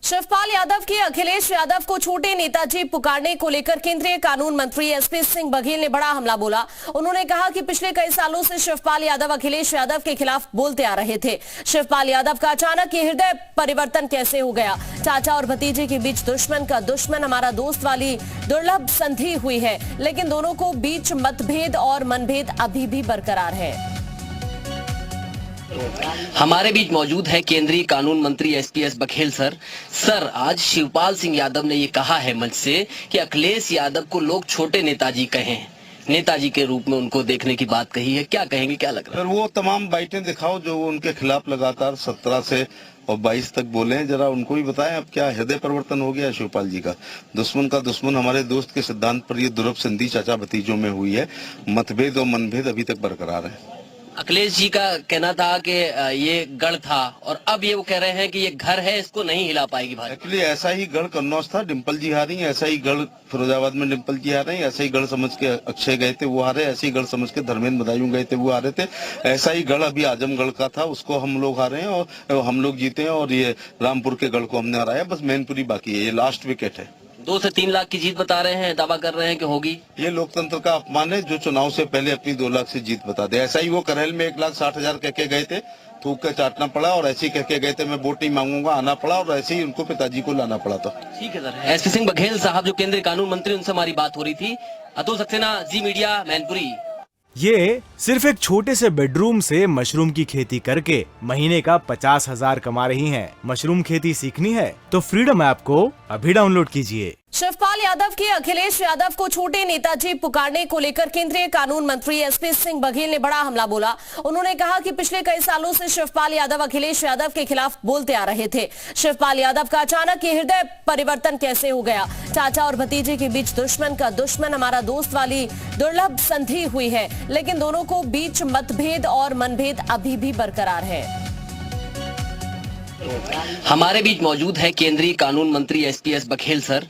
शिवपाल यादव की अखिलेश यादव को छोटे नेताजी पुकारने को लेकर केंद्रीय कानून मंत्री एसपी सिंह बघेल ने बड़ा हमला बोला। उन्होंने कहा कि पिछले कई सालों से शिवपाल यादव अखिलेश यादव के खिलाफ बोलते आ रहे थे। शिवपाल यादव का अचानक ये हृदय परिवर्तन कैसे हो गया? चाचा और भतीजे के बीच दुश्मन का दुश्मन हमारा दोस्त वाली दुर्लभ संधि हुई है, लेकिन दोनों को बीच मतभेद और मनभेद अभी भी बरकरार है। हमारे बीच मौजूद है केंद्रीय कानून मंत्री एसपीएस बघेल सर। आज शिवपाल सिंह यादव ने ये कहा है मंच से कि अखिलेश यादव को लोग छोटे नेताजी कहें, नेताजी के रूप में उनको देखने की बात कही है। क्या कहेंगे, क्या लग रहा है? सर, वो तमाम बाइटें दिखाओ जो वो उनके खिलाफ लगातार 17 से और 22 तक बोले हैं, जरा उनको भी बताएं अब क्या हृदय परिवर्तन हो गया शिवपाल जी का। दुश्मन का दुश्मन हमारे दोस्त के सिद्धांत पर ये दुर्लभ संधि चाचा भतीजों में हुई है। मतभेद और मनभेद अभी तक बरकरार है। अखिलेश जी का कहना था कि ये गढ़ था और अब ये वो कह रहे हैं कि ये घर है, इसको नहीं हिला पाएगी भाजपा। एक्चुअली ऐसा ही गढ़ कन्नौज था, डिम्पल जी हारी, ऐसा ही गढ़ फिरोजाबाद में डिम्पल जी हारे, ऐसा ही गढ़ समझ के अक्षय गए थे वो हारे, ऐसे ही गढ़ समझ के धर्मेंद्र बदायूं गए थे वो हारे थे। ऐसा ही गढ़ अभी आजमगढ़ का था, उसको हम लोग हारे हैं और हम लोग जीते हैं, और ये रामपुर के गढ़ को हमने हराया। बस मैनपुरी बाकी है, ये लास्ट विकेट है। 2 से 3 लाख की जीत बता रहे हैं, दावा कर रहे हैं कि होगी। ये लोकतंत्र का अपमान है जो चुनाव से पहले अपनी 2 लाख से जीत बता दे। ऐसा ही वो करेल में 1,60,000 कह के गए थे, थूक के चाटना पड़ा, और ऐसे ही कह के गए थे मैं वोट नहीं मांगूंगा, आना पड़ा, और ऐसे ही उनको पिताजी को लाना पड़ा था। ठीक है सर। एसपी सिंह बघेल साहब जो केंद्रीय कानून मंत्री, उनसे हमारी बात हो रही थी। अतुल सक्सेना, जी मीडिया, मैनपुरी। ये सिर्फ एक छोटे से बेडरूम से मशरूम की खेती करके महीने का 50,000 कमा रही हैं। मशरूम खेती सीखनी है तो फ्रीडम ऐप को अभी डाउनलोड कीजिए। शिवपाल यादव की अखिलेश यादव को छोटे नेताजी पुकारने को लेकर केंद्रीय कानून मंत्री एसपी सिंह बघेल ने बड़ा हमला बोला। उन्होंने कहा कि पिछले कई सालों से शिवपाल यादव अखिलेश यादव के खिलाफ बोलते आ रहे थे। शिवपाल यादव का अचानक ये हृदय परिवर्तन कैसे हो गया? चाचा और भतीजे के बीच दुश्मन का दुश्मन हमारा दोस्त वाली दुर्लभ संधि हुई है, लेकिन दोनों को बीच मतभेद और मनभेद अभी भी बरकरार है। हमारे बीच मौजूद है केंद्रीय कानून मंत्री एसपीएस बघेल सर।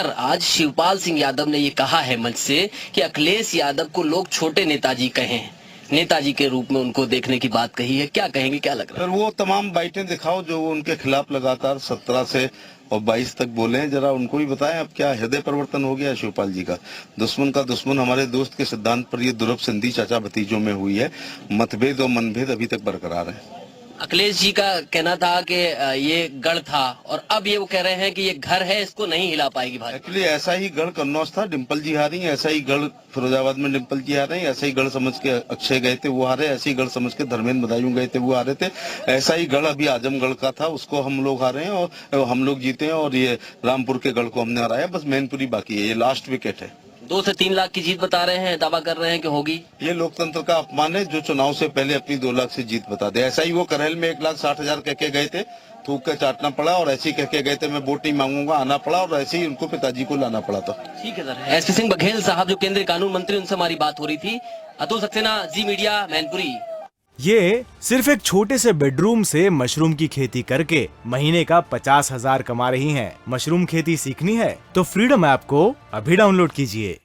आज शिवपाल सिंह यादव ने ये कहा है मंच से कि अखिलेश यादव को लोग छोटे नेताजी कहें, नेताजी के रूप में उनको देखने की बात कही है। क्या कहेंगे, क्या लग रहा है? सर, वो तमाम बाइटें दिखाओ जो वो उनके खिलाफ लगातार 17 से और 22 तक बोले हैं, जरा उनको भी बताएं अब क्या हृदय परिवर्तन हो गया शिवपाल जी का। दुश्मन का दुश्मन हमारे दोस्त के सिद्धांत पर ये दुर्लभ संधि चाचा भतीजों में हुई है। मतभेद और मनभेद अभी तक बरकरार है। अखिलेश जी का कहना था कि ये गढ़ था और अब ये वो कह रहे हैं कि ये घर है, इसको नहीं हिला पाएगी भाजपा। एक्चुअली ऐसा ही गढ़ कन्नौज था, डिम्पल जी हारी, ऐसा ही गढ़ फिरोजाबाद में डिम्पल जी हारे, ऐसा ही गढ़ समझ के अक्षय गए थे वो हारे, ऐसे ही गढ़ समझ के धर्मेंद्र बदायूं गए थे वो हारे थे। ऐसा ही गढ़ अभी आजमगढ़ का था, उसको हम लोग हारे हैं और हम लोग जीते हैं, और ये रामपुर के गढ़ को हमने हराया। बस मैनपुरी बाकी है, ये लास्ट विकेट है। 2 से 3 लाख की जीत बता रहे हैं, दावा कर रहे हैं कि होगी। ये लोकतंत्र का अपमान है जो चुनाव से पहले अपनी 2 लाख से जीत बता दे। ऐसा ही वो करेल में 1,60,000 कह के गए थे, थूक के चाटना पड़ा, और ऐसे ही कह के गए थे मैं वोट नहीं मांगूंगा, आना पड़ा, और ऐसे ही उनको पिताजी को लाना पड़ा था। ठीक है सर। एसपी सिंह बघेल साहब जो केंद्रीय कानून मंत्री, उनसे हमारी बात हो रही थी। अतुल सक्सेना, जी मीडिया, मैनपुरी। ये सिर्फ एक छोटे से बेडरूम से मशरूम की खेती करके महीने का 50,000 कमा रही हैं। मशरूम खेती सीखनी है तो फ्रीडम ऐप को अभी डाउनलोड कीजिए।